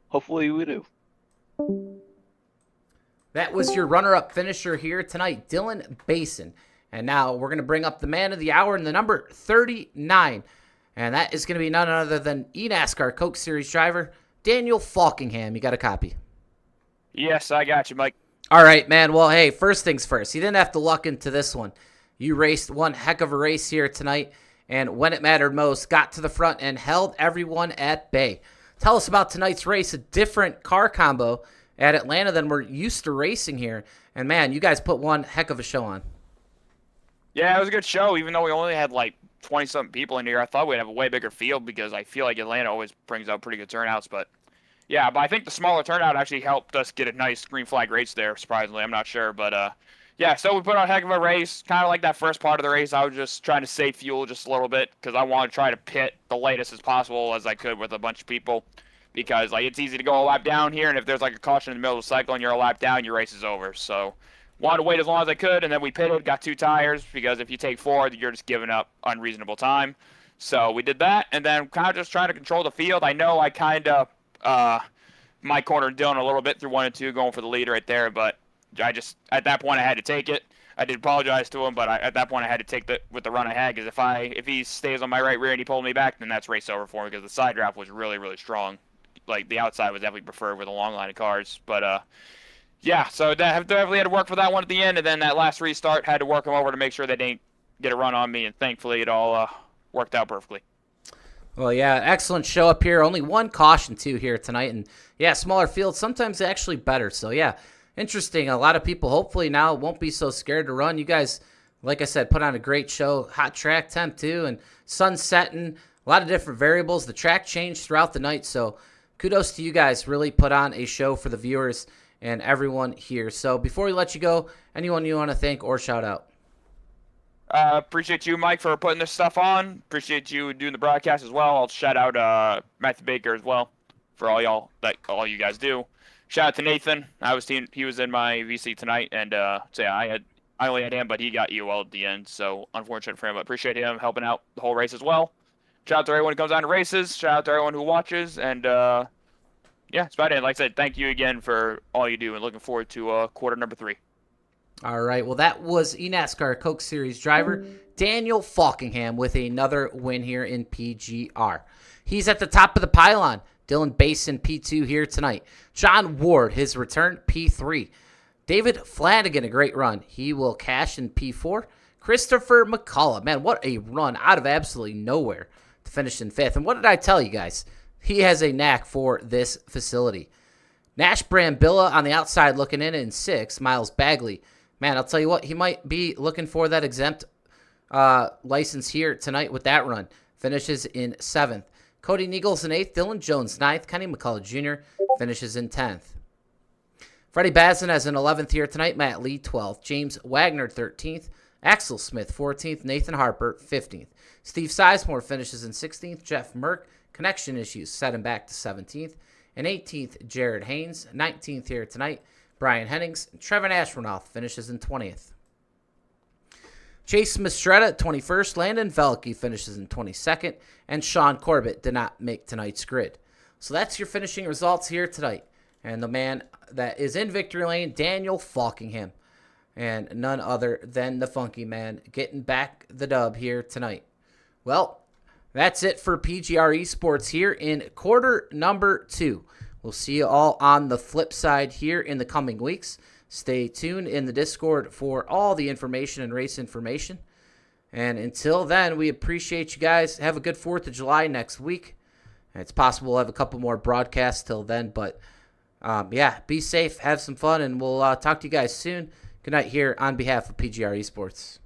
Hopefully we do.
That was your runner-up finisher here tonight, Dylan Basin. And now we're going to bring up the man of the hour and the number 39. And that is going to be none other than eNASCAR Coke Series driver, Daniel Falkingham. You got a copy?
Yes, I got you, Mike.
All right, man. Well, hey, first things first. You didn't have to luck into this one. You raced one heck of a race here tonight. And when it mattered most, got to the front and held everyone at bay. Tell us about tonight's race, a different car combo at Atlanta than we're used to racing here. And, man, you guys put one heck of a show on.
Yeah, it was a good show. Even though we only had like 20-something people in here, I thought we'd have a way bigger field because I feel like Atlanta always brings out pretty good turnouts. But I think the smaller turnout actually helped us get a nice green flag race there, surprisingly. I'm not sure. But, so we put on a heck of a race. Kind of like that first part of the race, I was just trying to save fuel just a little bit because I wanted to try to pit the latest as possible as I could with a bunch of people. Because it's easy to go a lap down here, and if there's like a caution in the middle of the cycle and you're a lap down, your race is over. So wanted to wait as long as I could, and then we pitted, got 2 tires, because if you take 4, you're just giving up unreasonable time. So we did that, and then kind of just trying to control the field. I know I kind of my cornered Dylan a little bit through 1 and 2, going for the lead right there, but I just, at that point, I had to take it. I did apologize to him, but at that point I had to take with the run I had, because if he stays on my right rear and he pulled me back, then that's race over for me, because the side draft was really, really strong. Like, the outside was definitely preferred with a long line of cars. But, so definitely had to work for that one at the end. And then that last restart, had to work them over to make sure they didn't get a run on me, and thankfully it all worked out perfectly.
Well, yeah, excellent show up here. Only one caution, too, here tonight. And, yeah, smaller fields, sometimes actually better. So, yeah, interesting. A lot of people hopefully now won't be so scared to run. You guys, like I said, put on a great show. Hot track temp, too, and sun setting. A lot of different variables. The track changed throughout the night. So, kudos to you guys. Really put on a show for the viewers and everyone here. So, before we let you go, anyone you want to thank or shout out?
Appreciate you, Mike, for putting this stuff on. Appreciate you doing the broadcast as well. I'll shout out Matthew Baker as well for all you guys do. Shout out to Nathan. He was in my VC tonight, and I only had him, but he got EOL at the end, so unfortunate for him. But appreciate him helping out the whole race as well. Shout out to everyone who comes on to races. Shout out to everyone who watches, and yeah, that's about it. Like I said, thank you again for all you do, and looking forward to quarter number 3.
All right, well, that was eNASCAR Coke Series driver Daniel Falkingham with another win here in PGR. He's at the top of the pylon. Dylan Basin, P2 here tonight. John Ward, his return, P3. David Flanagan, a great run. He will cash in P4. Christopher McCullough, man, what a run out of absolutely nowhere to finish in 5th. And what did I tell you guys? He has a knack for this facility. Nash Brambilla on the outside looking in 6th. Miles Bagley. Man, I'll tell you what, he might be looking for that exempt license here tonight with that run. Finishes in 7th. Cody Niegels in 8th. Dylan Jones 9th. Kenny McCullough Jr. finishes in 10th. Freddie Bazin has an 11th here tonight. Matt Lee 12th. James Wagner 13th. Axel Smith 14th. Nathan Harper 15th. Steve Sizemore finishes in 16th. Jeff Merck, connection issues, set him back to 17th. And 18th, Jared Haynes. 19th here tonight. Brian Hennings. Trevor Ashronoff finishes in 20th. Chase Mistretta, 21st. Landon Velke finishes in 22nd. And Sean Corbett did not make tonight's grid. So that's your finishing results here tonight. And the man that is in victory lane, Daniel Falkingham. And none other than the Funky Man getting back the dub here tonight. Well, that's it for PGR Esports here in quarter number 2. We'll see you all on the flip side here in the coming weeks. Stay tuned in the Discord for all the information and race information. And until then, we appreciate you guys. Have a good 4th of July next week. It's possible we'll have a couple more broadcasts till then. But, yeah, be safe, have some fun, and we'll talk to you guys soon. Good night here on behalf of PGR Esports.